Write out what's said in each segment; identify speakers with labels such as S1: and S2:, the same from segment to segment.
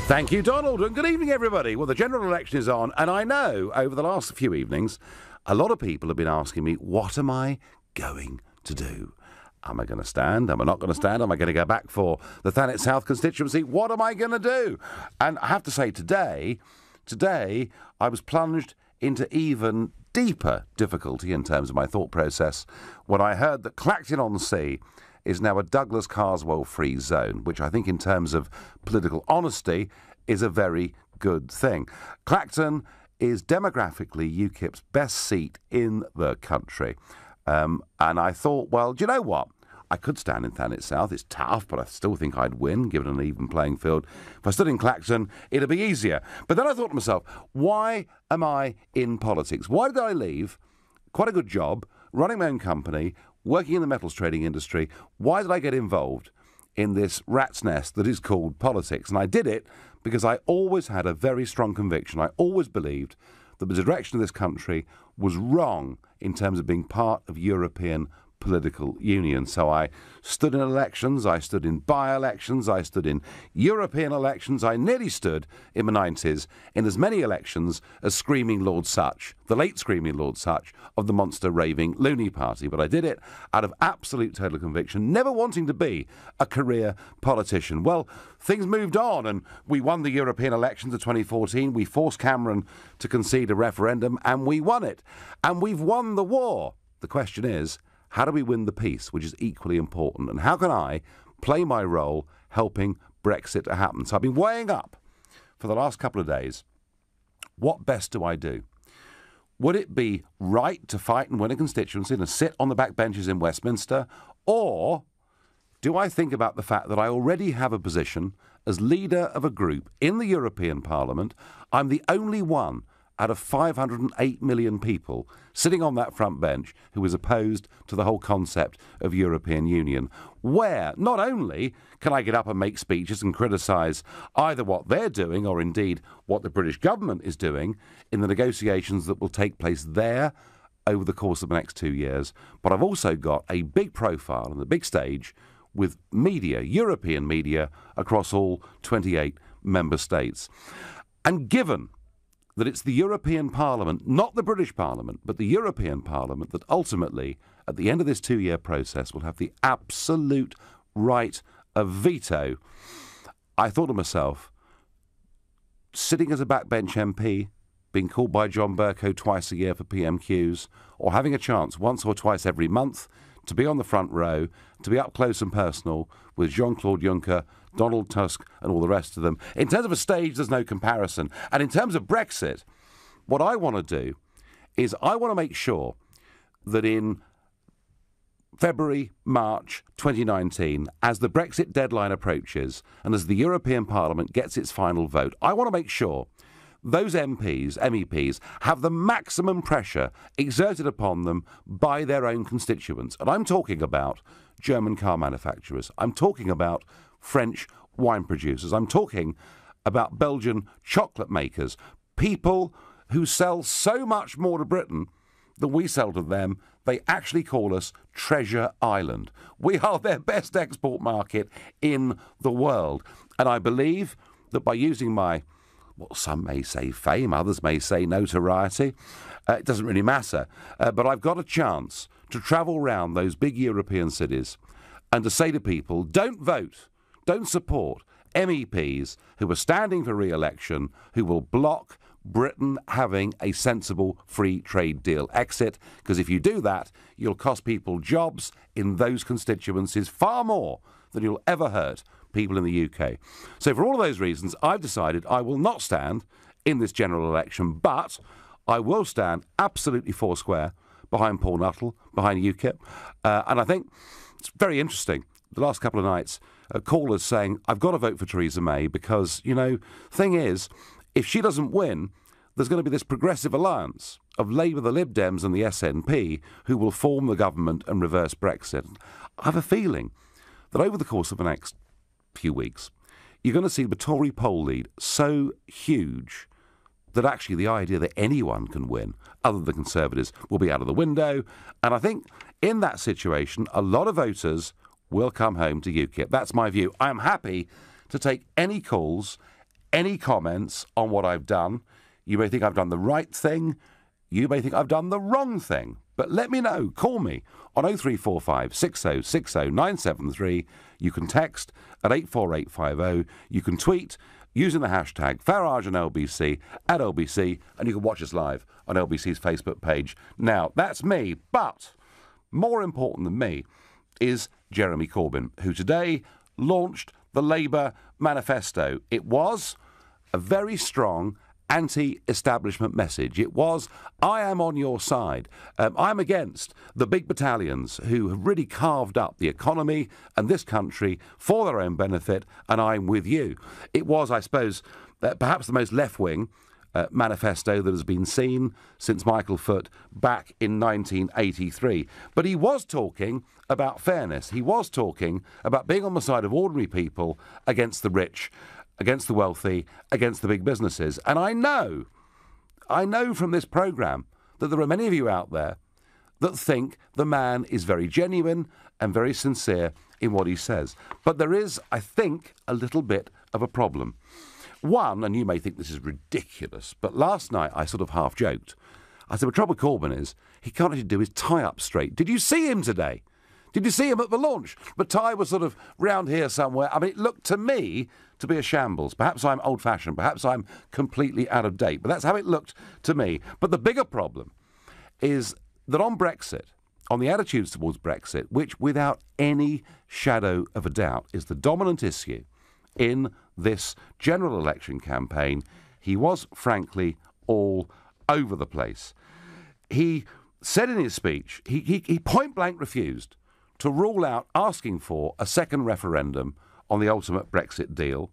S1: Thank you, Donald, and good evening, everybody. Well, the general election is on, and I know over the last few evenings, a lot of people have been asking me, what am I going to do? Am I going to stand? Am I not going to stand? Am I going to go back for the Thanet South constituency? What am I going to do? And I have to say, today, I was plunged into even deeper difficulty in terms of my thought process when I heard that Clacton-on-Sea is now a Douglas Carswell-free zone, which I think in terms of political honesty is a very good thing. Clacton is demographically UKIP's best seat in the country. And I thought, well, do you know what? I could stand in Thanet South. It's tough, but I still think I'd win, given an even playing field. If I stood in Clacton, it'd be easier. But then I thought to myself, why am I in politics? Why did I leave quite a good job, running my own company, working in the metals trading industry? Why did I get involved in this rat's nest that is called politics? And I did it because I always had a very strong conviction. I always believed that the direction of this country was wrong in terms of being part of European political union. So I stood in elections, I stood in by-elections, I stood in European elections, I nearly stood in the 90s in as many elections as Screaming Lord Sutch, the late Screaming Lord Sutch of the monster raving loony party. But I did it out of absolute total conviction, never wanting to be a career politician. Well, things moved on and we won the European elections of 2014. We forced Cameron to concede a referendum and we won it. And we've won the war. The question is, how do we win the peace, which is equally important? And how can I play my role helping Brexit to happen? So I've been weighing up for the last couple of days, what best do I do? Would it be right to fight and win a constituency and sit on the back benches in Westminster? Or do I think about the fact that I already have a position as leader of a group in the European Parliament? I'm the only one out of 508 million people sitting on that front bench who is opposed to the whole concept of European Union, where not only can I get up and make speeches and criticise either what they're doing or indeed what the British government is doing in the negotiations that will take place there over the course of the next 2 years, but I've also got a big profile on the big stage with media, European media, across all 28 member states. And given that it's the European Parliament, not the British Parliament, but the European Parliament that ultimately, at the end of this 2-year process, will have the absolute right of veto, I thought to myself, sitting as a backbench MP, being called by John Bercow twice a year for PMQs, or having a chance once or twice every month to be on the front row, to be up close and personal with Jean-Claude Juncker, Donald Tusk and all the rest of them. In terms of a stage, there's no comparison. And in terms of Brexit, what I want to do is I want to make sure that in February, March 2019, as the Brexit deadline approaches and as the European Parliament gets its final vote, I want to make sure those MEPs, have the maximum pressure exerted upon them by their own constituents. And I'm talking about German car manufacturers. I'm talking about French wine producers. I'm talking about Belgian chocolate makers, people who sell so much more to Britain than we sell to them. They actually call us Treasure Island. We are their best export market in the world. And I believe that by using my, well, some may say fame, others may say notoriety, it doesn't really matter, but I've got a chance to travel around those big European cities and to say to people, don't vote, don't support MEPs who are standing for re-election, who will block Britain having a sensible free trade deal exit, because if you do that, you'll cost people jobs in those constituencies far more than you'll ever hurt people in the UK. So for all of those reasons, I've decided I will not stand in this general election, but I will stand absolutely foursquare behind Paul Nuttall, behind UKIP. And I think it's very interesting, the last couple of nights, callers saying, I've got to vote for Theresa May because, you know, thing is, if she doesn't win, there's going to be this progressive alliance of Labour, the Lib Dems and the SNP who will form the government and reverse Brexit. I have a feeling that over the course of the next few weeks, you're going to see the Tory poll lead so huge that actually the idea that anyone can win, other than the Conservatives, will be out of the window. And I think in that situation, a lot of voters will come home to UKIP. That's my view. I am happy to take any calls, any comments on what I've done. You may think I've done the right thing. You may think I've done the wrong thing. But let me know. Call me on 0345 6060 973. You can text at 84850. You can tweet using the hashtag Farage and LBC at LBC. And you can watch us live on LBC's Facebook page. Now, that's me. But more important than me is Jeremy Corbyn, who today launched the Labour manifesto. It was a very strong anti-establishment message. It was, I am on your side. I'm against the big battalions who have really carved up the economy and this country for their own benefit, and I'm with you. It was, I suppose, perhaps the most left-wing manifesto that has been seen since Michael Foot back in 1983. But he was talking about fairness. He was talking about being on the side of ordinary people against the rich, against the wealthy, against the big businesses. And I know from this programme that there are many of you out there that think the man is very genuine and very sincere in what he says. But there is, I think, a little bit of a problem. One, and you may think this is ridiculous, but last night I sort of half joked. I said, the trouble with Corbyn is he can't actually do his tie up straight. Did you see him today? Did you see him at the launch? The tie was sort of round here somewhere. I mean, it looked to me to be a shambles. Perhaps I'm old-fashioned. Perhaps I'm completely out of date. But that's how it looked to me. But the bigger problem is that on Brexit, on the attitudes towards Brexit, which without any shadow of a doubt is the dominant issue in this general election campaign, he was, frankly, all over the place. He said in his speech, he point-blank refused to rule out asking for a second referendum on the ultimate Brexit deal.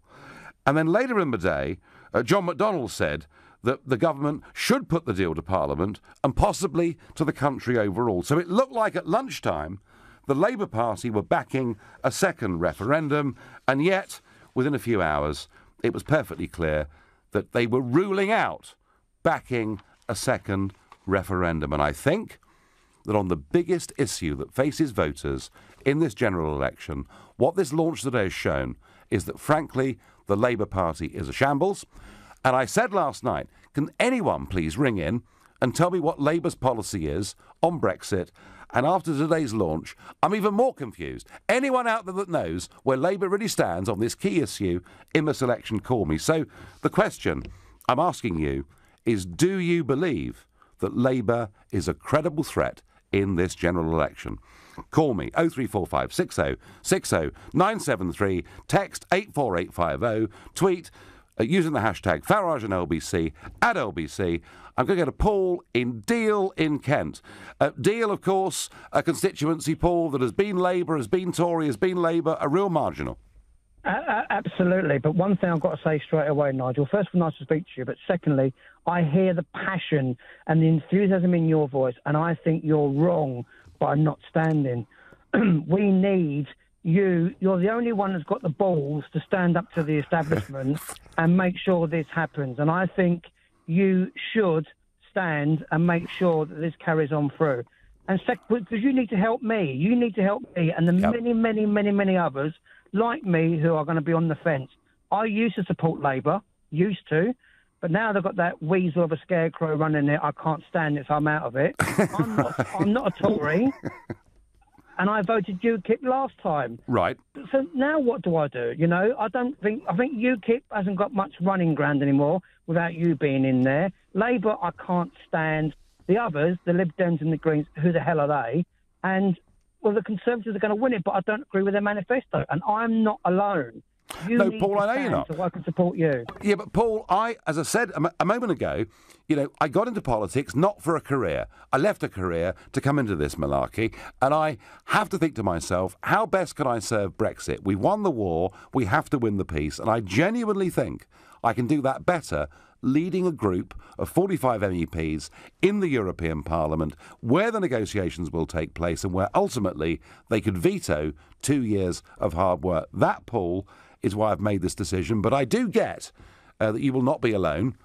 S1: And then later in the day, John McDonnell said that the government should put the deal to Parliament and possibly to the country overall. So it looked like at lunchtime the Labour Party were backing a second referendum, and yet within a few hours it was perfectly clear that they were ruling out backing a second referendum. And I think that on the biggest issue that faces voters in this general election, what this launch today has shown is that, frankly, the Labour Party is a shambles. And I said last night, can anyone please ring in and tell me what Labour's policy is on Brexit? And after today's launch, I'm even more confused. Anyone out there that knows where Labour really stands on this key issue in this election, call me. So the question I'm asking you is, do you believe that Labour is a credible threat in this general election? Call me 0345 60 60 973, text 84850, tweet using the hashtag Farage and LBC at LBC. I'm going to go to Paul in Deal in Kent. Deal, of course, a constituency, Paul, that has been Labour, has been Tory, has been Labour, a real marginal.
S2: Absolutely. But one thing I've got to say straight away, Nigel. First of all, nice to speak to you. But secondly, I hear the passion and the enthusiasm in your voice, and I think you're wrong by not standing. We need you. You're the only one that's got the balls to stand up to the establishment and make sure this happens. And I think you should stand and make sure that this carries on through. And second, because you need to help me. You need to help me and the many others like me who are going to be on the fence. I used to support Labour, but now they've got that weasel of a scarecrow running it. I can't stand it, so I'm out of it. I'm not a Tory, and I voted UKIP last time.
S1: Right.
S2: So now what do? You know, I think UKIP hasn't got much running ground anymore without you being in there. Labour, I can't stand. The others, the Lib Dems and the Greens, who the hell are they? And well, the Conservatives are going to win it, but I don't agree with their manifesto. And I'm not alone.
S1: No, Paul, I know you're not.
S2: So I can support you.
S1: Yeah, but Paul, as I said a moment ago, you know, I got into politics not for a career. I left a career to come into this malarkey, and I have to think to myself, how best can I serve Brexit? We won the war, we have to win the peace, and I genuinely think I can do that better leading a group of 45 MEPs in the European Parliament where the negotiations will take place and where ultimately they could veto 2 years of hard work. That, Paul, is why I've made this decision. But I do get that you will not be alone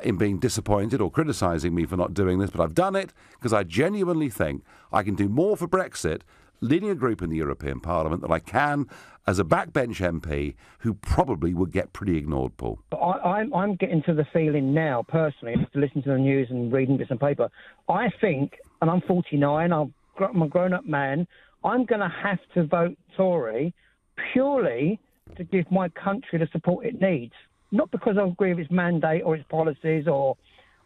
S1: in being disappointed or criticising me for not doing this. But I've done it because I genuinely think I can do more for Brexit leading a group in the European Parliament than I can as a backbench MP who probably would get pretty ignored, Paul.
S2: I'm getting to the feeling now, personally, after listening to the news and reading bits of paper, I think, and I'm 49, I'm a grown-up man, I'm going to have to vote Tory purely to give my country the support it needs. Not because I agree with its mandate or its policies or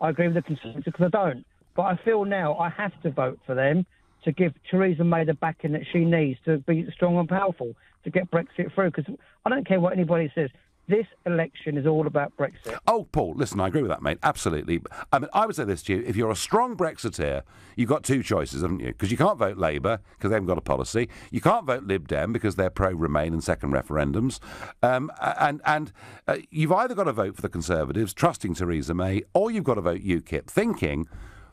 S2: I agree with the Conservatives, because I don't. But I feel now I have to vote for them to give Theresa May the backing that she needs to be strong and powerful to get Brexit through. Because I don't care what anybody says. This election is all about Brexit.
S1: Oh, Paul, listen, I agree with that, mate. Absolutely. I mean, I would say this to you. If you're a strong Brexiteer, you've got two choices, haven't you? Because you can't vote Labour because they haven't got a policy. You can't vote Lib Dem because they're pro-Remain and second referendums. And you've either got to vote for the Conservatives, trusting Theresa May, or you've got to vote UKIP, thinking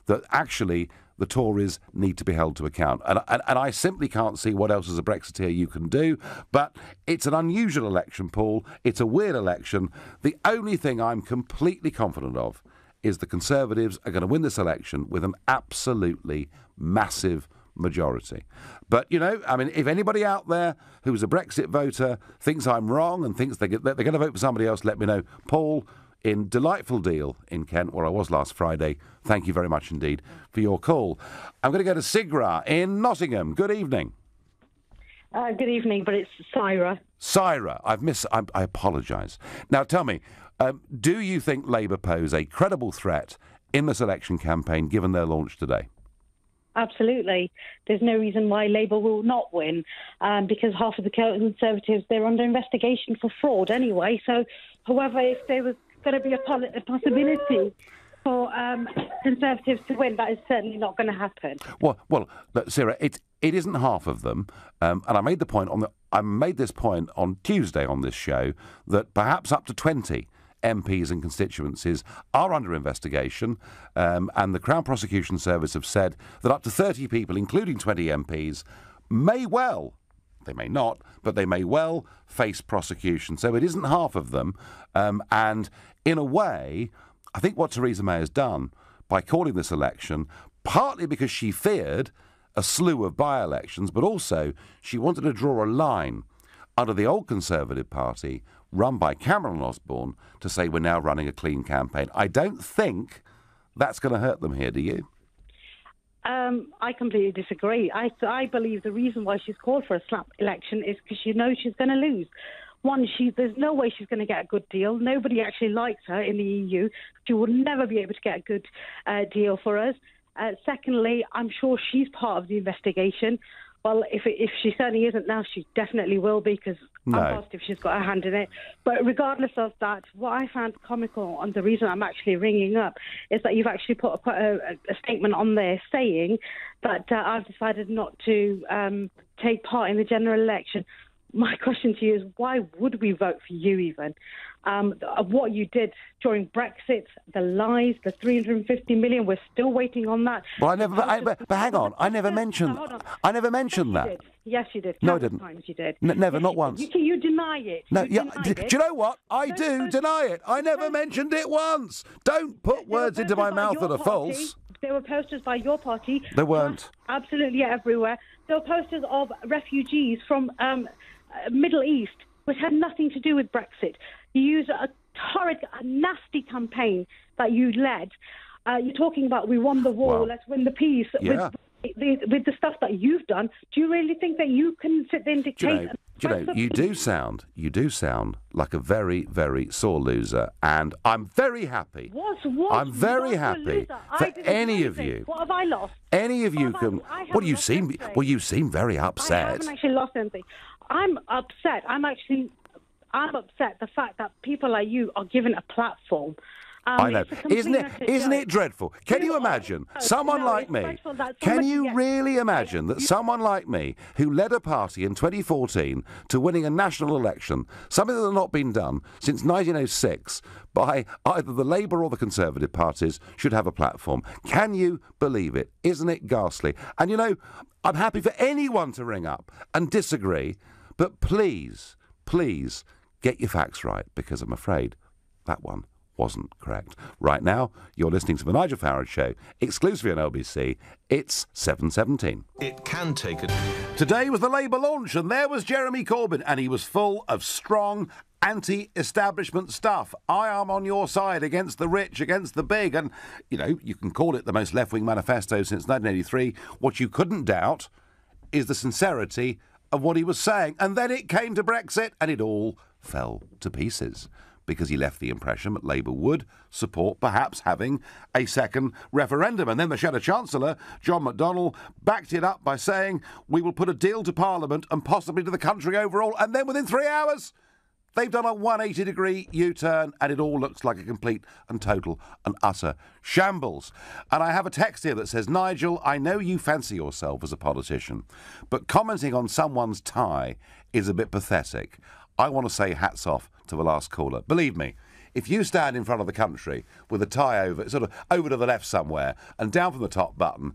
S1: that actually the Tories need to be held to account. And I simply can't see what else as a Brexiteer you can do. But it's an unusual election, Paul. It's a weird election. The only thing I'm completely confident of is the Conservatives are going to win this election with an absolutely massive majority. But, you know, I mean, if anybody out there who's a Brexit voter thinks I'm wrong and thinks they're going to vote for somebody else, let me know. Paul, in delightful Deal in Kent, where I was last Friday, thank you very much indeed for your call. I'm going to go to Sigra in Nottingham. Good evening.
S3: Good evening, but it's Syra.
S1: Syra, I apologise. Now tell me, do you think Labour pose a credible threat in this election campaign given their launch today?
S3: Absolutely. There's no reason why Labour will not win, because half of the Conservatives, they're under investigation for fraud anyway. So, however, if there was going to be a possibility for Conservatives to win, that is certainly not going to happen. Well,
S1: look, Sarah, it isn't half of them, and I made this point on Tuesday on this show that perhaps up to 20 MPs and constituencies are under investigation, and the Crown Prosecution Service have said that up to 30 people, including 20 MPs, may well. They may not, but they may well face prosecution. So it isn't half of them. And in a way, I think what Theresa May has done by calling this election, partly because she feared a slew of by-elections, but also she wanted to draw a line under the old Conservative Party run by Cameron Osborne to say we're now running a clean campaign. I don't think that's going to hurt them here, do you?
S3: I completely disagree. I believe the reason why she's called for a slap election is because she knows she's going to lose. One, there's no way she's going to get a good deal. Nobody actually likes her in the EU. She will never be able to get a good deal for us. Secondly, I'm sure she's part of the investigation. Well, if she certainly isn't now, she definitely will be, because I'm positive she's got her hand in it. But regardless of that, what I found comical, and the reason I'm actually ringing up, is that you've actually put a statement on there saying that I've decided not to take part in the general election. My question to you is, why would we vote for you even? What you did during Brexit, the lies, the 350 million, we're still waiting on that.
S1: Well, but hang on, I never mentioned that.
S3: Yes, you did.
S1: No, I didn't.
S3: Times you did.
S1: Never, not once.
S3: You deny it.
S1: No, do you know what? I do deny it. I never mentioned it once. Don't put words into my mouth that are false.
S3: There were posters by your party.
S1: There weren't.
S3: Absolutely everywhere. There were posters of refugees from Middle East, which had nothing to do with Brexit. You used a horrid, nasty campaign that you led. You're talking about we won the war, let's win the peace.
S1: Yeah.
S3: With the stuff that you've done, do you really think that you can sit there and dictate?
S1: You do sound like a very, very sore loser, and I'm very happy. I'm very happy for any of you.
S3: What have I lost?
S1: Any of you can. Well, you seem very upset.
S3: I haven't actually lost anything. I'm upset. I'm upset the fact that people like you are given a platform.
S1: I know. Isn't it dreadful? Can you imagine someone like me? Can you really imagine that someone like me, who led a party in 2014 to winning a national election, something that had not been done since 1906 by either the Labour or the Conservative parties, should have a platform? Can you believe it? Isn't it ghastly? And, you know, I'm happy for anyone to ring up and disagree, but please get your facts right, because I'm afraid that one wasn't correct. Right now, you're listening to The Nigel Farage Show, exclusively on LBC. It's 7:17.
S4: It can take a...
S1: Today was the Labour launch, and there was Jeremy Corbyn, and he was full of strong anti-establishment stuff. I am on your side against the rich, against the big, and, you know, you can call it the most left-wing manifesto since 1983. What you couldn't doubt is the sincerity of what he was saying. And then it came to Brexit, and it all fell to pieces, because he left the impression that Labour would support perhaps having a second referendum. And then the Shadow Chancellor, John McDonnell, backed it up by saying, we will put a deal to Parliament and possibly to the country overall. And then within 3 hours, they've done a 180-degree U-turn, and it all looks like a complete and total and utter shambles. And I have a text here that says, Nigel, I know you fancy yourself as a politician, but commenting on someone's tie is a bit pathetic. I want to say hats off to the last caller. Believe me, if you stand in front of the country with a tie over, sort of over to the left somewhere and down from the top button,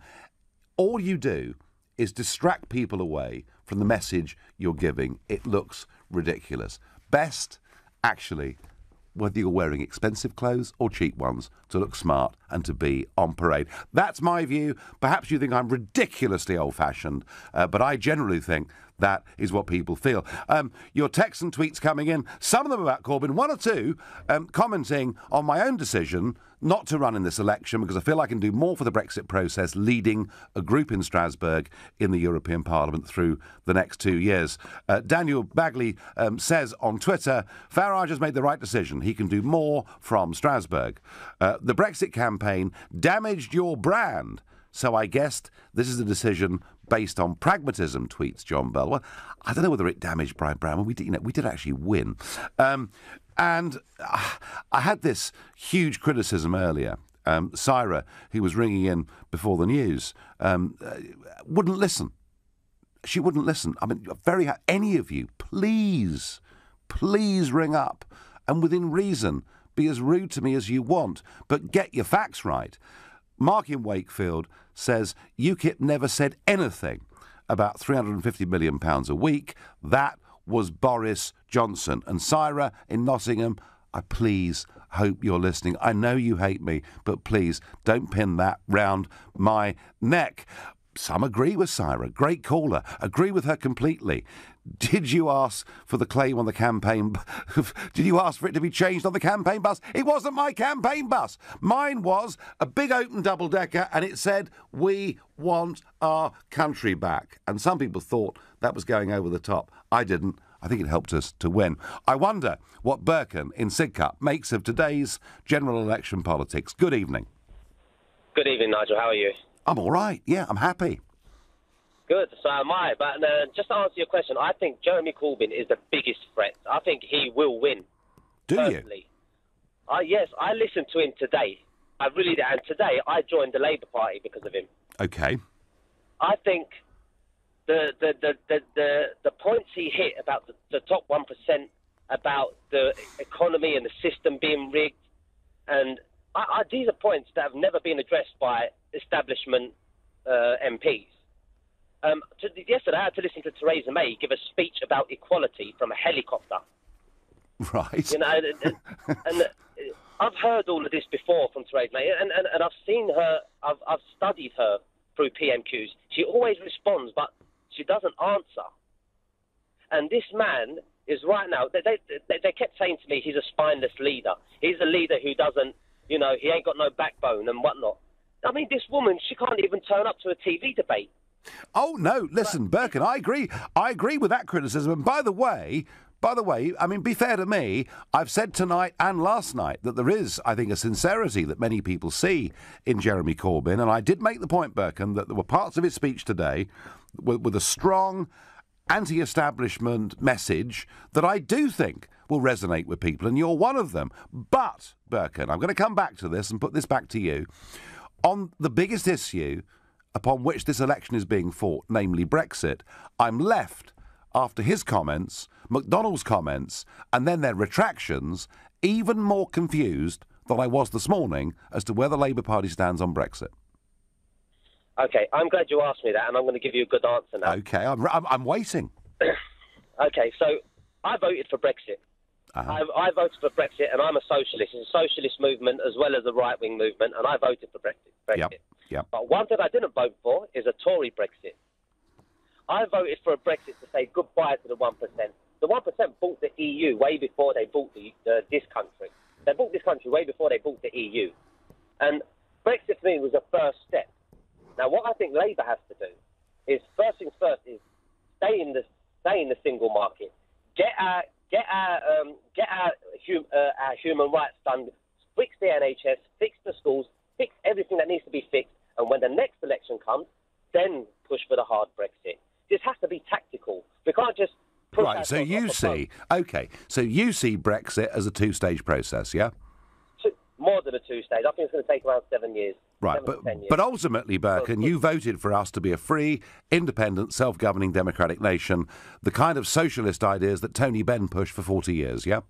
S1: all you do is distract people away from the message you're giving. It looks ridiculous. Best, actually, whether you're wearing expensive clothes or cheap ones, to look smart and to be on parade. That's my view. Perhaps you think I'm ridiculously old-fashioned, but I generally think that is what people feel. Your texts and tweets coming in, some of them about Corbyn, one or two commenting on my own decision not to run in this election because I feel I can do more for the Brexit process leading a group in Strasbourg in the European Parliament through the next 2 years. Daniel Bagley says on Twitter, Farage has made the right decision. He can do more from Strasbourg. The Brexit campaign damaged your brand, so I guessed this is a decision based on pragmatism, tweets John Bell. Well, I don't know whether it damaged Brian Brown. We did actually win. And I had this huge criticism earlier. Syra, who was ringing in before the news, wouldn't listen. She wouldn't listen. I mean, any of you, please ring up and within reason be as rude to me as you want, but get your facts right. Mark in Wakefield says UKIP never said anything about £350 million a week. That was Boris Johnson. And Syra in Nottingham, I please hope you're listening. I know you hate me, but please don't pin that round my neck. Some agree with Syra. Great caller. Agree with her completely. Did you ask for the claim on the campaign? Did you ask for it to be changed on the campaign bus? It wasn't my campaign bus. Mine was a big open double-decker, and it said, we want our country back. And some people thought that was going over the top. I didn't. I think it helped us to win. I wonder what Birkin in Sidcup makes of today's general election politics. Good evening.
S5: Good evening, Nigel. How are you?
S1: I'm all right. Yeah, I'm happy.
S5: Good, so am I. But just to answer your question, I think Jeremy Corbyn is the biggest threat. I think he will win.
S1: Do
S5: personally.
S1: you?
S5: Yes, I listened to him today. I really did. And today I joined the Labour Party because of him.
S1: Okay.
S5: I think the points he hit about the top 1%, about the economy and the system being rigged, and these are points that have never been addressed by establishment MPs. Yesterday, I had to listen to Theresa May give a speech about equality from a helicopter.
S1: Right.
S5: You know, and I've heard all of this before from Theresa May, and I've seen her. I've studied her through PMQs. She always responds, but she doesn't answer. And this man is right now. They kept saying to me, he's a spineless leader. He's a leader who doesn't, he ain't got no backbone and whatnot. I mean, this woman, she can't even turn up to a TV debate.
S1: Oh, no, listen, Birkin, I agree. I agree with that criticism. And by the way, I mean, be fair to me, I've said tonight and last night that there is, I think, a sincerity that many people see in Jeremy Corbyn. And I did make the point, Birkin, that there were parts of his speech today with a strong anti-establishment message that I do think will resonate with people, and you're one of them. But, Birkin, I'm going to come back to this and put this back to you. On the biggest issue upon which this election is being fought, namely Brexit, I'm left, after his comments, McDonnell's comments, and then their retractions, even more confused than I was this morning as to where the Labour Party stands on Brexit.
S5: OK, I'm glad you asked me that, and I'm going to give you a good answer now.
S1: OK, I'm waiting.
S5: OK, so I voted for Brexit. I voted for Brexit, and I'm a socialist. It's a socialist movement as well as a right-wing movement, and I voted for Brexit.
S1: Yep.
S5: But one thing I didn't vote for is a Tory Brexit. I voted for a Brexit to say goodbye to the 1%. The 1% bought the EU way before they bought this country. They bought this country way before they bought the EU. And Brexit for me was the first step. Now, what I think Labour has to do is, first things first, is stay in the single market, get our human rights done, fix the NHS, fix the schools, fix everything that needs to be fixed, and when the next election comes, then push for the hard Brexit. This has to be tactical. We can't just push.
S1: Right. So you see, So you see Brexit as a two-stage process, yeah?
S5: More than a two-stage. I think it's going to take around 7 years.
S1: Right,
S5: 7 to 10 years.
S1: but ultimately, Birkin, you voted for us to be a free, independent, self-governing democratic nation, the kind of socialist ideas that Tony Benn pushed for 40 years, yeah?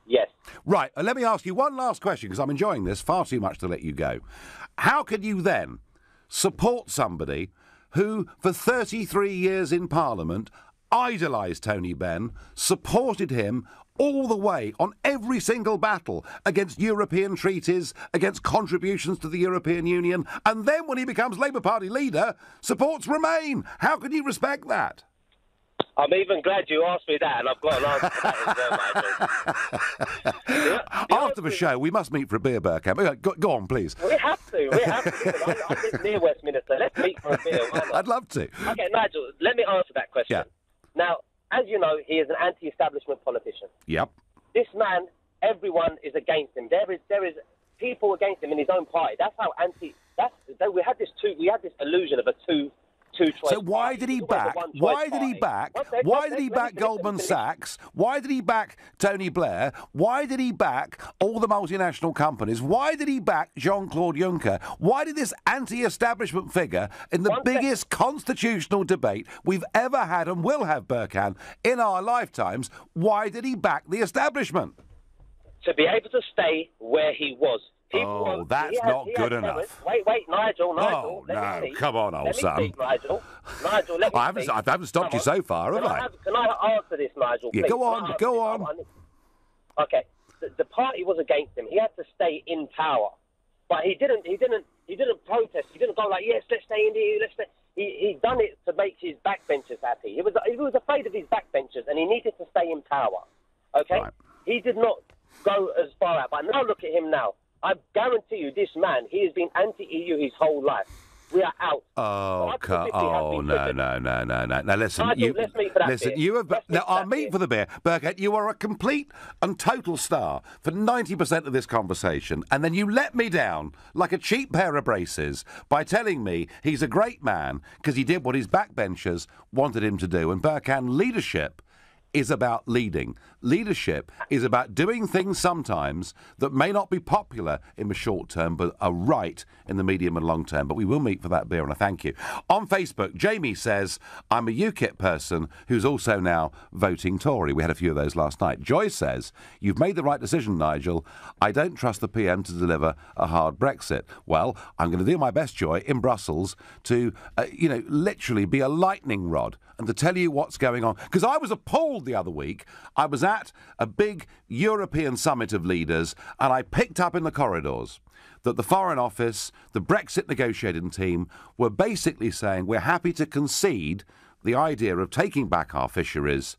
S5: Yes.
S1: Right, let me ask you one last question, because I'm enjoying this far too much to let you go. How can you then support somebody who, for 33 years in Parliament, idolised Tony Benn, supported him all the way on every single battle against European treaties, against contributions to the European Union, and then when he becomes Labour Party leader, supports Remain? How can you respect that?
S5: I'm even glad you asked me that, and I've got an answer for that as well, Nigel.
S1: After the show, we must meet for a beer, Burkham. Go on, please.
S5: We have to. I live near Westminster. Let's meet for a beer.
S1: I'd love to.
S5: Okay, Nigel, let me answer that question.
S1: Yeah.
S5: Now, as you know, he is an anti-establishment politician.
S1: Yep.
S5: This man, everyone is against him. There is people against him in his own party. That's how we had this illusion of a two choice.
S1: So why did he back? Why did he back Goldman Sachs? Why did he back Tony Blair? Why did he back all the multinational companies? Why did he back Jean-Claude Juncker? Why did this anti-establishment figure in the biggest constitutional debate we've ever had and will have, Burkhan, in our lifetimes, why did he back the establishment?
S5: To be able to stay where he was.
S1: That's not good enough.
S5: Wait, Nigel.
S1: Oh, no, come on, old son.
S5: Speak, Nigel, let me speak.
S1: I haven't stopped you so far, have I?
S5: Can I answer this, Nigel?
S1: Yeah,
S5: please?
S1: go on.
S5: Okay, the party was against him. He had to stay in power, but he didn't protest. He didn't go like, yes, let's stay in here. Let's stay. He done it to make his backbenchers happy. He was afraid of his backbenchers, and he needed to stay in power. Okay,
S1: right.
S5: He did not go as far out. But now look at him now. I guarantee you, this man, he has been anti-EU his whole life. We are out.
S1: No. Now listen,
S5: Nigel, let's meet for that beer.
S1: you have. Now I'll meet for the beer, Burkett. You are a complete and total star for 90% of this conversation, and then you let me down like a cheap pair of braces by telling me he's a great man because he did what his backbenchers wanted him to do. And Burkhan, leadership is about leading. Leadership is about doing things sometimes that may not be popular in the short term, but are right in the medium and long term. But we will meet for that beer, and I thank you. On Facebook, Jamie says, I'm a UKIP person who's also now voting Tory. We had a few of those last night. Joy says, you've made the right decision, Nigel. I don't trust the PM to deliver a hard Brexit. Well, I'm going to do my best, Joy, in Brussels to, literally be a lightning rod and to tell you what's going on. Because I was appalled the other week. I was at a big European summit of leaders, and I picked up in the corridors that the Foreign Office, the Brexit negotiating team, were basically saying we're happy to concede the idea of taking back our fisheries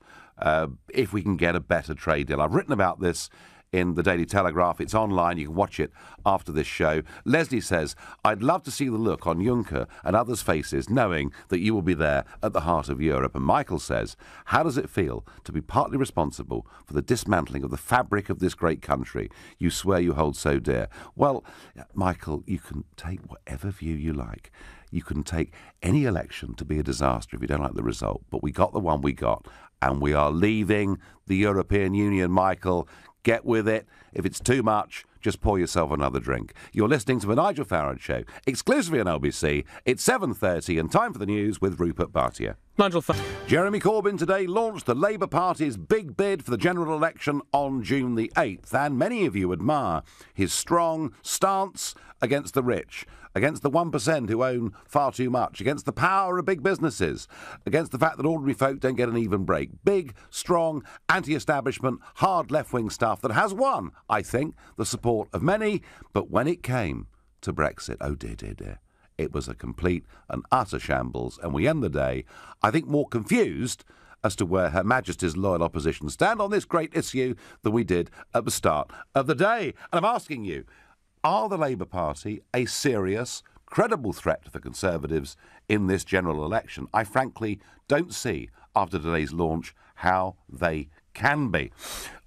S1: if we can get a better trade deal. I've written about this in the Daily Telegraph. It's online. You can watch it after this show. Leslie says, I'd love to see the look on Juncker and others' faces knowing that you will be there at the heart of Europe. And Michael says, how does it feel to be partly responsible for the dismantling of the fabric of this great country you swear you hold so dear? Well, Michael, you can take whatever view you like. You can take any election to be a disaster if you don't like the result. But we got the one we got, and we are leaving the European Union, Michael. Get with it. If it's too much, just pour yourself another drink. You're listening to the Nigel Farage Show, exclusively on LBC. It's 7:30 and time for the news with Rupert Bhatia. Jeremy Corbyn today launched the Labour Party's big bid for the general election on June the 8th, and many of you admire his strong stance against the rich. against the 1% who own far too much, against the power of big businesses, against the fact that ordinary folk don't get an even break. Big, strong, anti-establishment, hard left-wing stuff that has won, I think, the support of many. But when it came to Brexit, oh dear, dear, dear, it was a complete and utter shambles, and we end the day, I think, more confused as to where Her Majesty's loyal opposition stand on this great issue than we did at the start of the day. And I'm asking you, are the Labour Party a serious, credible threat to the Conservatives in this general election? I frankly don't see, after today's launch, how they can be.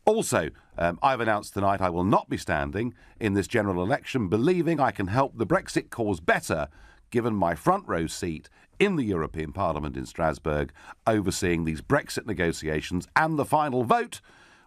S1: Also, I've announced tonight I will not be standing in this general election, believing I can help the Brexit cause better, given my front row seat in the European Parliament in Strasbourg, overseeing these Brexit negotiations and the final vote,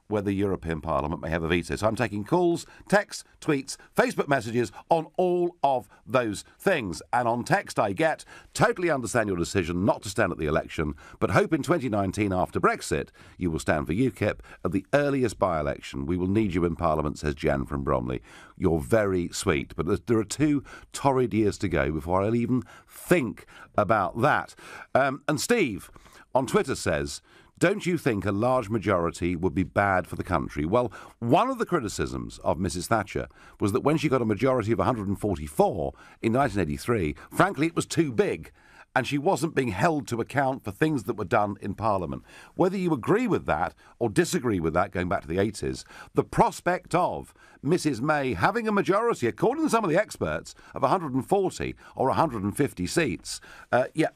S1: where the European Parliament may have a veto. So I'm taking calls, texts, tweets, Facebook messages on all of those things. And on text I get, totally understand your decision not to stand at the election, but hope in 2019 after Brexit you will stand for UKIP at the earliest by-election. We will need you in Parliament, says Jan from Bromley. You're very sweet, but there are 2 torrid years to go before I'll even think about that. And Steve on Twitter says, don't you think a large majority would be bad for the country? Well, one of the criticisms of Mrs Thatcher was that when she got a majority of 144 in 1983, frankly, it was too big, and she wasn't being held to account for things that were done in Parliament. Whether you agree with that or disagree with that, going back to the 80s, the prospect of Mrs May having a majority, according to some of the experts, of 140 or 150 seats,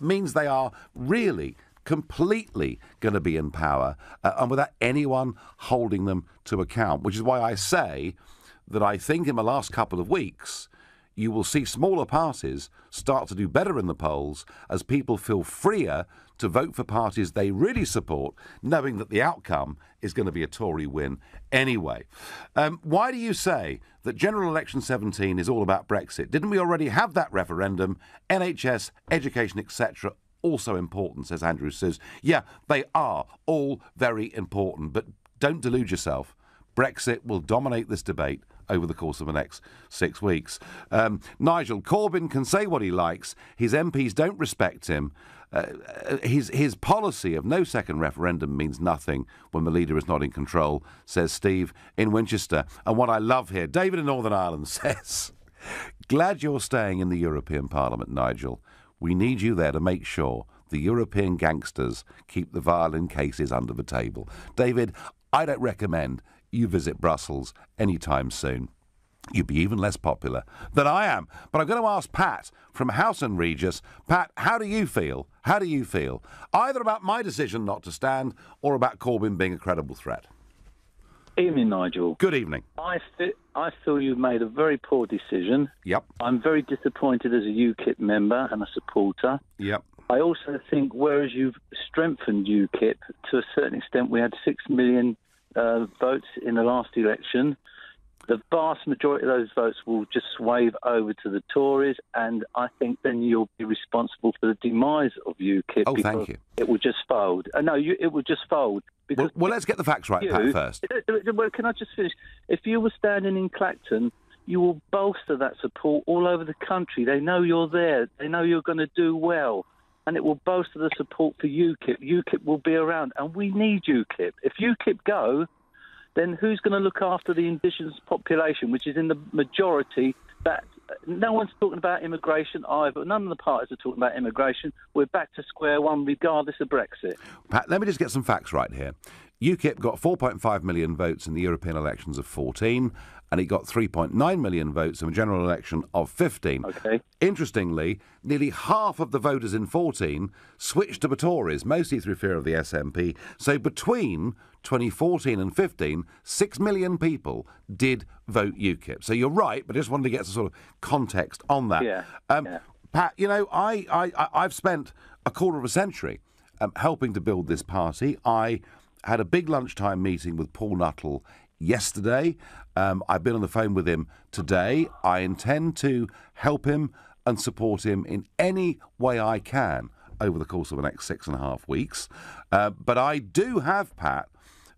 S1: means they are really completely going to be in power and without anyone holding them to account, which is why I say that I think in the last couple of weeks you will see smaller parties start to do better in the polls as people feel freer to vote for parties they really support, knowing that the outcome is going to be a Tory win anyway. Why do you say that General Election 17 is all about Brexit? Didn't we already have that referendum? NHS, education, etc., also important, says Andrew Suze. Yeah, they are all very important, but don't delude yourself. Brexit will dominate this debate over the course of the next 6 weeks. Nigel, Corbyn can say what he likes. His MPs don't respect him. His policy of no second referendum means nothing when the leader is not in control, says Steve in Winchester. And what I love here, David in Northern Ireland says, glad you're staying in the European Parliament, Nigel. We need you there to make sure the European gangsters keep the violin cases under the table. David, I don't recommend you visit Brussels anytime soon. You'd be even less popular than I am. But I'm going to ask Pat from Houghton Regis. Pat, how do you feel? How do you feel? Either about my decision not to stand or about Corbyn being a credible threat?
S4: Evening, Nigel.
S1: Good evening.
S4: I feel you've made a very poor decision.
S1: Yep.
S4: I'm very disappointed as a UKIP member and a supporter.
S1: Yep.
S4: I also think whereas you've strengthened UKIP, to a certain extent, we had 6 million votes in the last election. The vast majority of those votes will just swave over to the Tories, and I think then you'll be responsible for the demise of UKIP.
S1: Oh, thank you.
S4: It will just fold. It will just fold.
S1: Well, let's get the facts right, Pat, first.
S4: Well, can I just finish? If you were standing in Clacton, you will bolster that support all over the country. They know you're there. They know you're going to do well. And it will bolster the support for UKIP. UKIP will be around. And we need UKIP. If UKIP go, then who's going to look after the indigenous population, which is in the majority? That no one's talking about immigration either. None of the parties are talking about immigration. We're back to square one regardless of Brexit.
S1: Pat, let me just get some facts right here. UKIP got 4.5 million votes in the European elections of 14, and it got 3.9 million votes in a general election of 15.
S4: Okay.
S1: Interestingly, nearly half of the voters in 14 switched to the Tories, mostly through fear of the SNP. So between 2014 and 15, 6 million people did vote UKIP. So you're right, but I just wanted to get some sort of context on that.
S4: Yeah.
S1: Pat, you know, I've spent a quarter of a century helping to build this party. I had a big lunchtime meeting with Paul Nuttall yesterday. I've been on the phone with him today. I intend to help him and support him in any way I can over the course of the next 6.5 weeks. But I do have, Pat,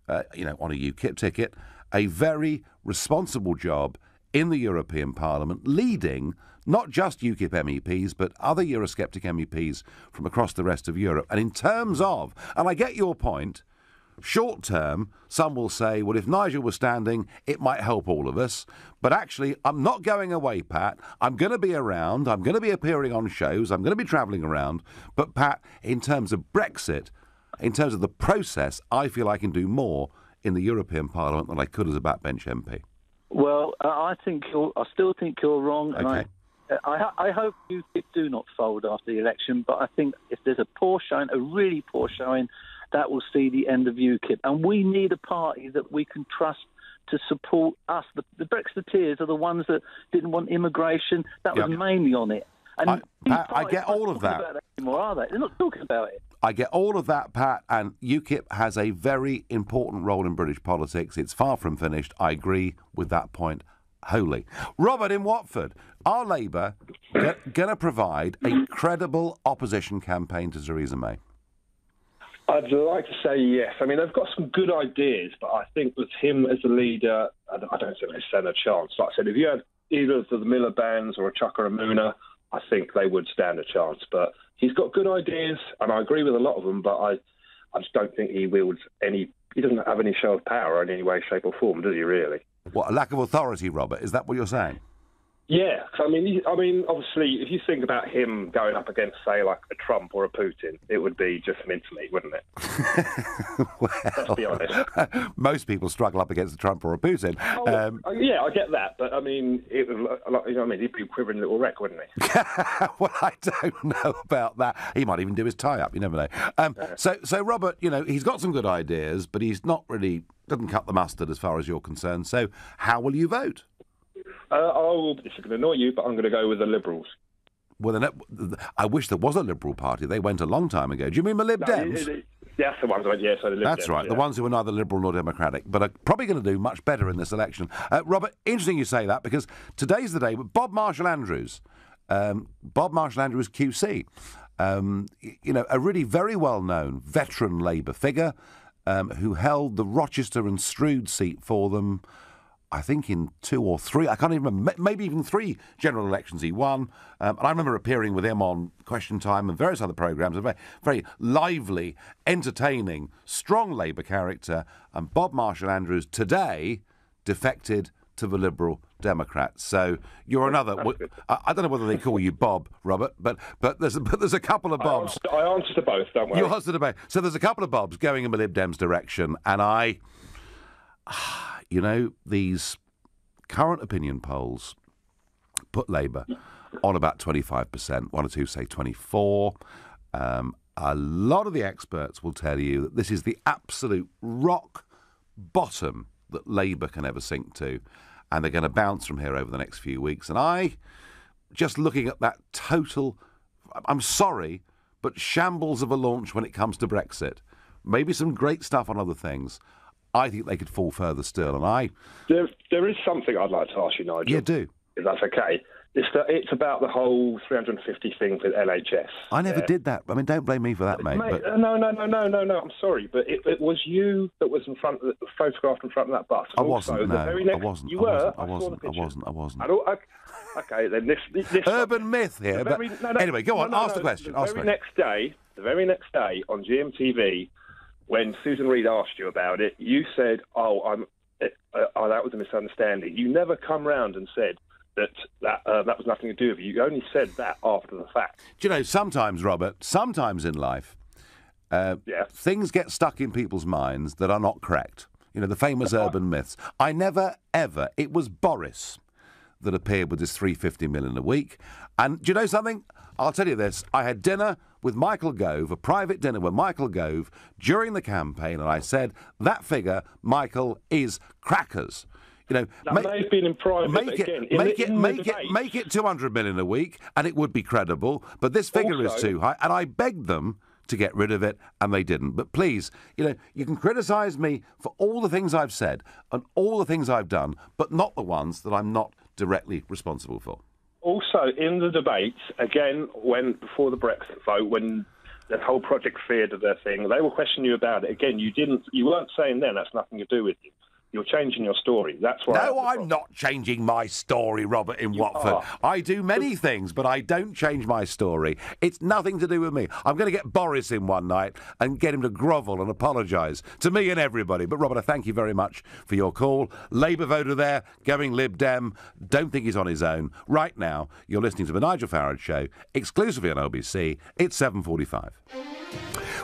S1: on a UKIP ticket, a very responsible job in the European Parliament, leading not just UKIP MEPs, but other Eurosceptic MEPs from across the rest of Europe. And in terms of, and I get your point, short term, some will say, well, if Nigel was standing, it might help all of us. But actually, I'm not going away, Pat. I'm going to be around. I'm going to be appearing on shows. I'm going to be travelling around. But, Pat, in terms of Brexit, in terms of the process, I feel I can do more in the European Parliament than I could as a backbench MP.
S4: Well, I still think you're wrong, and
S1: Okay.
S4: I hope you do not fold after the election. But I think if there's a poor showing, a really poor showing, that will see the end of UKIP. And we need a party that we can trust to support us. The Brexiteers are the ones that didn't want immigration. That was mainly on it. And
S1: I get all of that.
S4: About that anymore, are they? They're not talking about it.
S1: I get all of that, Pat, and UKIP has a very important role in British politics. It's far from finished. I agree with that point wholly. Robert in Watford, are Labour going to provide a credible opposition campaign to Theresa May?
S6: I'd like to say yes. I mean, they've got some good ideas, but I think with him as the leader, I don't think they stand a chance. Like I said, if you had either of the Miliband's or a Chuck or a Mooner, I think they would stand a chance. But he's got good ideas, and I agree with a lot of them, but I just don't think he wields any... He doesn't have any show of power in any way, shape or form, does he, really?
S1: What, a lack of authority, Robert? Is that what you're saying?
S6: Yeah, I mean, obviously, if you think about him going up against, say, like a Trump or a Putin, it would be just mincemeat, wouldn't it?
S1: Well,
S6: let's be honest.
S1: Most people struggle up against a Trump or a Putin.
S6: Yeah, I get that, but I mean, it was, you know what I mean? He'd be a quivering little wreck, wouldn't he?
S1: Well, I don't know about that. He might even do his tie-up. You never know. So Robert, you know, he's got some good ideas, but he's not really doesn't cut the mustard as far as you're concerned. So, how will you vote?
S6: This is going to annoy you, but I'm going to go with the Liberals.
S1: Well, I wish there was a Liberal Party. They went a long time ago. Do you mean the Lib Dems?
S6: That's the ones. Yes, the Lib
S1: That's
S6: Dems,
S1: right.
S6: Yeah.
S1: The ones who are neither Liberal nor Democratic, but are probably going to do much better in this election. Robert, interesting you say that, because today's the day. Bob Marshall-Andrews, QC, you know, a really very well-known veteran Labour figure who held the Rochester and Stroud seat for them, I think in 2 or 3, I can't even remember, maybe even 3 general elections he won. And I remember appearing with him on Question Time and various other programmes, a very, very lively, entertaining, strong Labour character. And Bob Marshall-Andrews today defected to the Liberal Democrats. So you're another... I don't know whether they call you Bob, Robert, but there's a couple of Bobs.
S6: I answer to both, don't worry.
S1: You answer to both. So there's a couple of Bobs going in the Lib Dems' direction, and you know, these current opinion polls put Labour on about 25%. One or two say 24%. A lot of the experts will tell you that this is the absolute rock bottom that Labour can ever sink to, and they're going to bounce from here over the next few weeks. And just looking at that total, I'm sorry, but shambles of a launch when it comes to Brexit, maybe some great stuff on other things, I think they could fall further still. And
S6: there is something I'd like to ask you, Nigel.
S1: Yeah, do.
S6: If that's okay. It's about the whole 350 thing with LHS.
S1: I never did that. I mean, don't blame me for that, mate.
S6: But... No. I'm sorry, but it was you that was photographed in front of that bus.
S1: I wasn't. No, I wasn't.
S6: You were.
S1: I wasn't.
S6: Okay, then this
S1: urban myth here. Anyway, go on. Ask the question.
S6: The very next day on GMTV, when Susan Reid asked you about it, you said, that was a misunderstanding. You never come round and said that was nothing to do with you. You only said that after the fact.
S1: Do you know, sometimes, Robert, sometimes in life, things get stuck in people's minds that are not correct. You know, the famous urban myths. I never, ever, it was Boris that appeared with this 350 million a week. And do you know something? I'll tell you this. I had dinner with Michael Gove, a private dinner with Michael Gove during the campaign, and I said, that figure, Michael, is crackers. You know,
S6: that may have been in private,
S1: make it 200 million a week, and it would be credible. But this figure is too high, and I begged them to get rid of it, and they didn't. But please, you know, you can criticise me for all the things I've said and all the things I've done, but not the ones that I'm not directly responsible for.
S6: Also, in the debates, again, before the Brexit vote, when the whole Project Fear did their thing, they were questioning you about it. Again, you weren't saying then that's nothing to do with you. You're changing your story. That's why.
S1: No, I'm not changing my story, Robert, in Watford.
S6: are.
S1: I do many things, but I don't change my story. It's nothing to do with me. I'm going to get Boris in one night and get him to grovel and apologise to me and everybody. But, Robert, I thank you very much for your call. Labour voter there, going Lib Dem. Don't think he's on his own. Right now, you're listening to The Nigel Farage Show, exclusively on LBC. It's 7:45.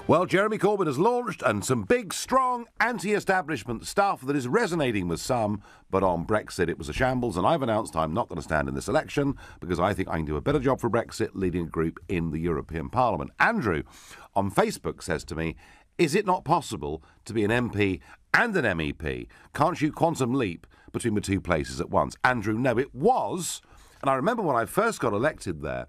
S1: Well, Jeremy Corbyn has launched and some big, strong anti-establishment stuff that is resonating with some, but on Brexit it was a shambles, and I've announced I'm not going to stand in this election because I think I can do a better job for Brexit leading a group in the European Parliament. Andrew on Facebook says to me, is it not possible to be an MP and an MEP? Can't you quantum leap between the two places at once? Andrew, no, it was, and I remember when I first got elected there,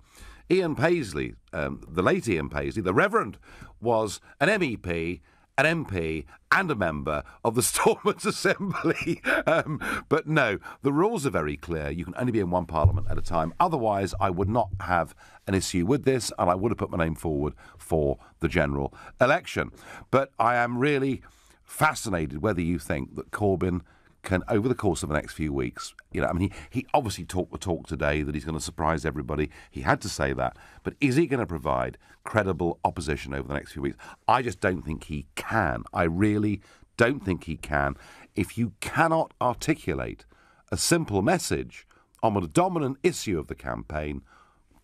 S1: Ian Paisley, the late Ian Paisley, the Reverend, was an MEP, an MP and a member of the Stormers Assembly. But no, the rules are very clear. You can only be in one parliament at a time. Otherwise, I would not have an issue with this, and I would have put my name forward for the general election. But I am really fascinated whether you think that Corbyn can, over the course of the next few weeks, he obviously talked the talk today that he's going to surprise everybody. He had to say that. But is he going to provide credible opposition over the next few weeks? I just don't think he can. I really don't think he can. If you cannot articulate a simple message on the dominant issue of the campaign,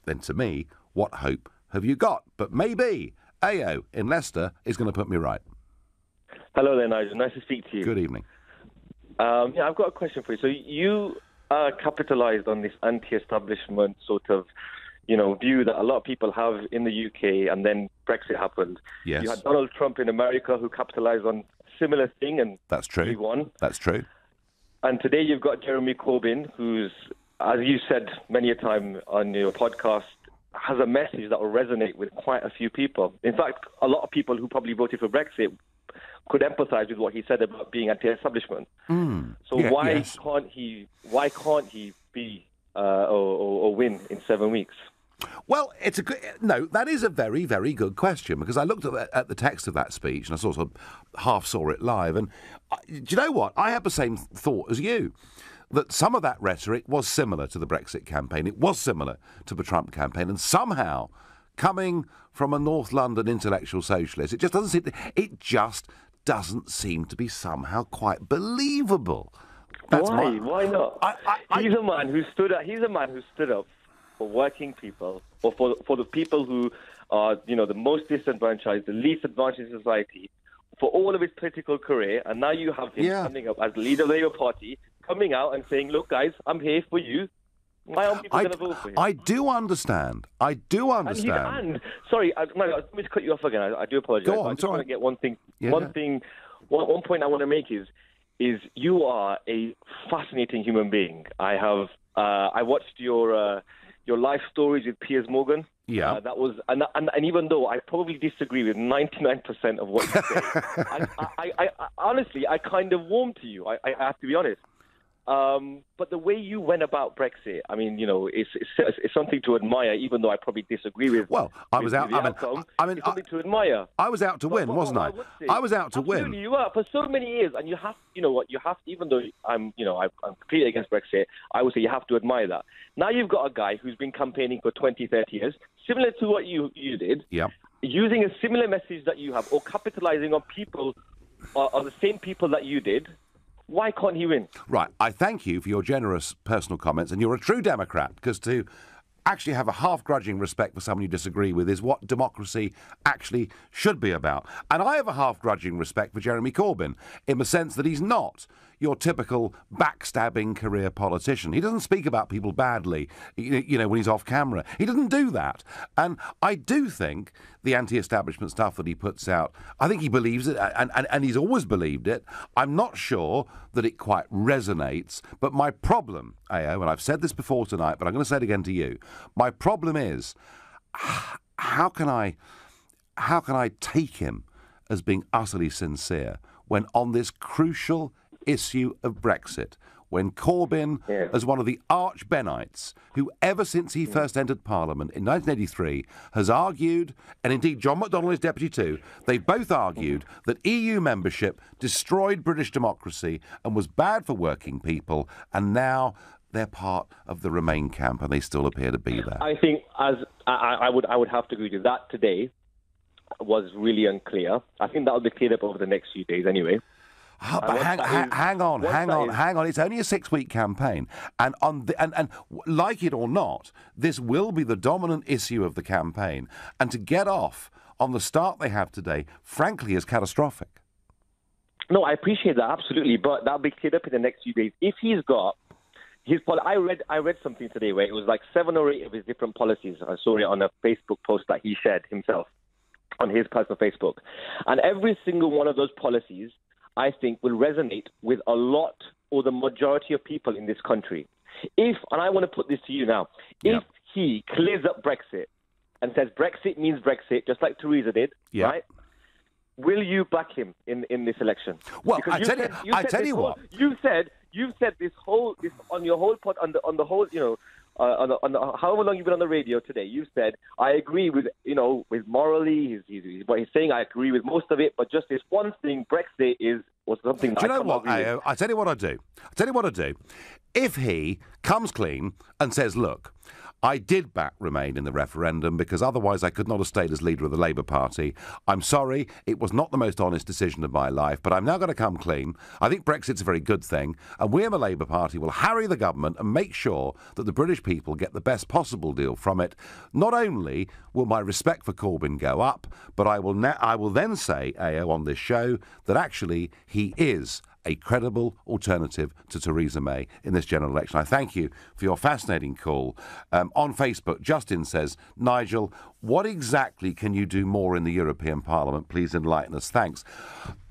S1: then to me, what hope have you got? But maybe AO in Leicester is going to put me right.
S7: Hello there, Nigel. Nice to speak to you.
S1: Good evening.
S7: I've got a question for you. So you capitalised on this anti-establishment sort of, view that a lot of people have in the UK, and then Brexit happened.
S1: Yes.
S7: You had Donald Trump in America who capitalised on a similar thing, and
S1: that's true.
S7: He won.
S1: That's true.
S7: And today you've got Jeremy Corbyn, who's, as you said many a time on your podcast, has a message that will resonate with quite a few people. In fact, a lot of people who probably voted for Brexit could empathise with what he said about being anti-establishment. So why can't he be or win in 7 weeks?
S1: Well, that is a very, very good question, because I looked at the text of that speech and I sort of half saw it live. And do you know what? I had the same thought as you, that some of that rhetoric was similar to the Brexit campaign. It was similar to the Trump campaign. And somehow, coming from a North London intellectual socialist, it just doesn't seem to be somehow quite believable.
S7: Why not? He's a man who stood up for working people, or for the people who are, the most disadvantaged, the least advantaged in society, for all of his political career. And now you have him standing up as the leader of the Labour Party, coming out and saying, "Look, guys, I'm here for you." Why aren't people going to vote for him?
S1: I do understand.
S7: Sorry, let me cut you off again. I do apologise.
S1: Go on,
S7: I just want to get one thing.
S1: Yeah.
S7: One point I want to make is you are a fascinating human being. I watched your life stories with Piers Morgan.
S1: Yeah,
S7: that was and even though I probably disagree with 99% of what you say, I honestly kind of warm to you. I have to be honest. But the way you went about Brexit, it's something to admire, even though I probably disagree with.
S1: Well, I was out.
S7: It's something to admire.
S1: I was out to win, wasn't I? I was out to win.
S7: Absolutely, you were for so many years, and you have. You know what? You have. Even though I'm completely against Brexit, I would say you have to admire that. Now you've got a guy who's been campaigning for 20, 30 years, similar to what you did.
S1: Yeah.
S7: Using a similar message that you have, or capitalising on people, or the same people that you did. Why can't he win?
S1: Right. I thank you for your generous personal comments, and you're a true Democrat, because to actually have a half-grudging respect for someone you disagree with is what democracy actually should be about. And I have a half-grudging respect for Jeremy Corbyn in the sense that he's not your typical backstabbing career politician. He doesn't speak about people badly, when he's off camera. He doesn't do that. And I do think the anti-establishment stuff that he puts out, I think he believes it, and he's always believed it. I'm not sure that it quite resonates, but my problem, AO, and I've said this before tonight, but I'm going to say it again to you, my problem is, how can I take him as being utterly sincere when on this crucial issue of Brexit, when Corbyn, as one of the arch Bennites, who ever since he first entered Parliament in 1983 has argued, and indeed John McDonnell is deputy too, they both argued that EU membership destroyed British democracy and was bad for working people, and now they're part of the Remain camp, and they still appear to be there.
S7: I think, as I would have to agree with that today, was really unclear. I think that'll be cleared up over the next few days anyway.
S1: Oh, but hang on. It's only a 6-week campaign, and like it or not, this will be the dominant issue of the campaign. And to get off on the start they have today, frankly, is catastrophic.
S7: No, I appreciate that absolutely, but that'll be cleared up in the next few days. If he's got I read something today where it was like 7 or 8 of his different policies. I saw it on a Facebook post that he shared himself on his personal Facebook. And every single one of those policies, I think, will resonate with a lot or the majority of people in this country. And I want to put this to you now, if he clears up Brexit and says Brexit means Brexit, just like Theresa did, right? Will you back him in this election?
S1: Well, I tell you what.
S7: You've said this on your whole pod, on the whole, however long you've been on the radio today, you've said, I agree with morally, what he's saying, I agree with most of it, but just this one thing, Brexit was something that
S1: Do you know what, Ayo? I tell you what I do. If he comes clean and says, look, I did back Remain in the referendum because otherwise I could not have stayed as leader of the Labour Party. I'm sorry, it was not the most honest decision of my life, but I'm now going to come clean. I think Brexit's a very good thing, and we in the Labour Party will harry the government and make sure that the British people get the best possible deal from it. Not only will my respect for Corbyn go up, but I will then say, Ayo, on this show, that actually he is a credible alternative to Theresa May in this general election. I thank you for your fascinating call. On Facebook, Justin says, Nigel, what exactly can you do more in the European Parliament? Please enlighten us. Thanks.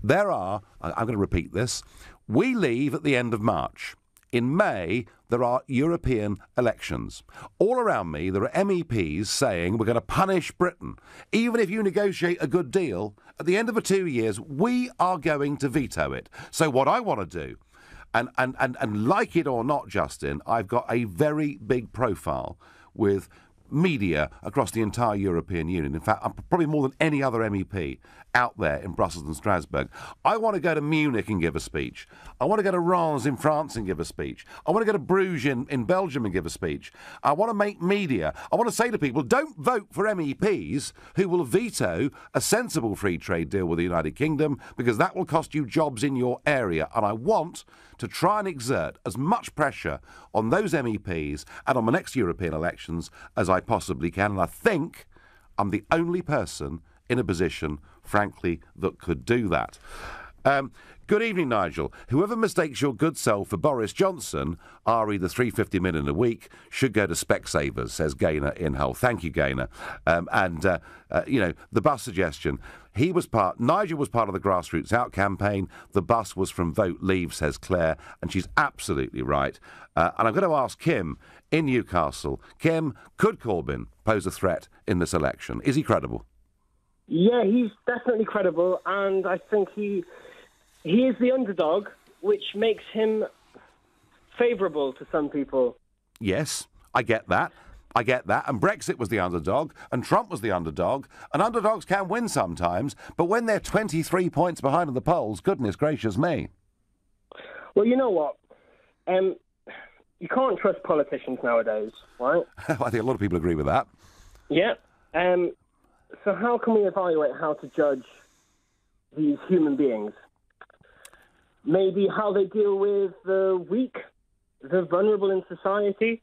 S1: I'm going to repeat this. We leave at the end of March. In May, there are European elections. All around me, there are MEPs saying we're going to punish Britain. Even if you negotiate a good deal, at the end of the 2 years, we are going to veto it. So what I want to do, and like it or not, Justin, I've got a very big profile with media across the entire European Union. In fact, I'm probably more than any other MEP out there in Brussels and Strasbourg. I want to go to Munich and give a speech. I want to go to Reims in France and give a speech. I want to go to Bruges in Belgium and give a speech. I want to make media. I want to say to people, don't vote for MEPs who will veto a sensible free trade deal with the United Kingdom, because that will cost you jobs in your area. And I want to try and exert as much pressure on those MEPs and on the next European elections as I possibly can. And I think I'm the only person in a position, frankly, that could do that. Good evening, Nigel. Whoever mistakes your good self for Boris Johnson, re the 350 million a week, should go to Specsavers, says Gaynor in Hull. Thank you, Gaynor. The bus suggestion. Nigel was part of the Grassroots Out campaign. The bus was from Vote Leave, says Claire, and she's absolutely right. And I'm going to ask Kim in Newcastle. Kim, could Corbyn pose a threat in this election? Is he credible?
S8: Yeah, he's definitely credible, and I think he is the underdog, which makes him favourable to some people.
S1: Yes, I get that. And Brexit was the underdog, and Trump was the underdog, and underdogs can win sometimes, but when they're 23 points behind in the polls, goodness gracious me.
S8: Well, you know what? You can't trust politicians nowadays, right?
S1: I think a lot of people agree with that.
S8: Yeah. So how can we evaluate how to judge these human beings? Maybe how they deal with the weak, the vulnerable in society?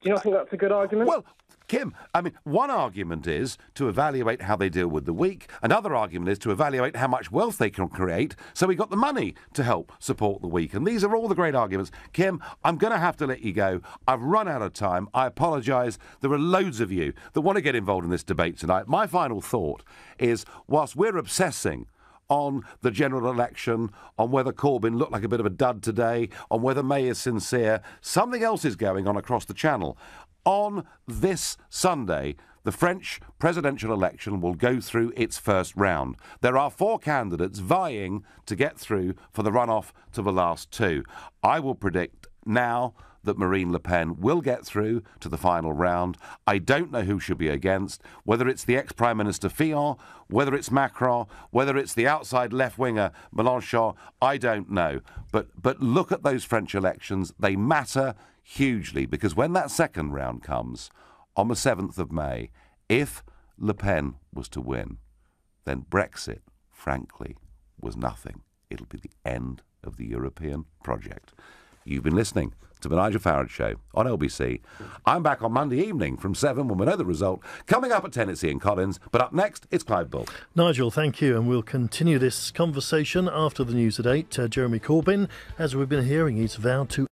S8: Do you not think that's a good argument?
S1: Well, Kim, one argument is to evaluate how they deal with the weak. Another argument is to evaluate how much wealth they can create so we got the money to help support the weak. And these are all the great arguments. Kim, I'm going to have to let you go. I've run out of time. I apologise. There are loads of you that want to get involved in this debate tonight. My final thought is, whilst we're obsessing on the general election, on whether Corbyn looked like a bit of a dud today, on whether May is sincere, something else is going on across the channel. On this Sunday, the French presidential election will go through its first round. There are 4 candidates vying to get through for the runoff to the last 2. I will predict now that Marine Le Pen will get through to the final round. I don't know who she'll be against, whether it's the ex-Prime Minister Fillon, whether it's Macron, whether it's the outside left-winger Mélenchon, I don't know. But look at those French elections. They matter hugely, because when that second round comes on the 7th of May, if Le Pen was to win, then Brexit, frankly, was nothing. It'll be the end of the European project. You've been listening to the Nigel Farage Show on LBC. I'm back on Monday evening from 7 when we know the result. Coming up at 10, it's Ian Collins. But up next, it's Clive Bull.
S9: Nigel, thank you. And we'll continue this conversation after the news at 8. Jeremy Corbyn, as we've been hearing, he's vowed to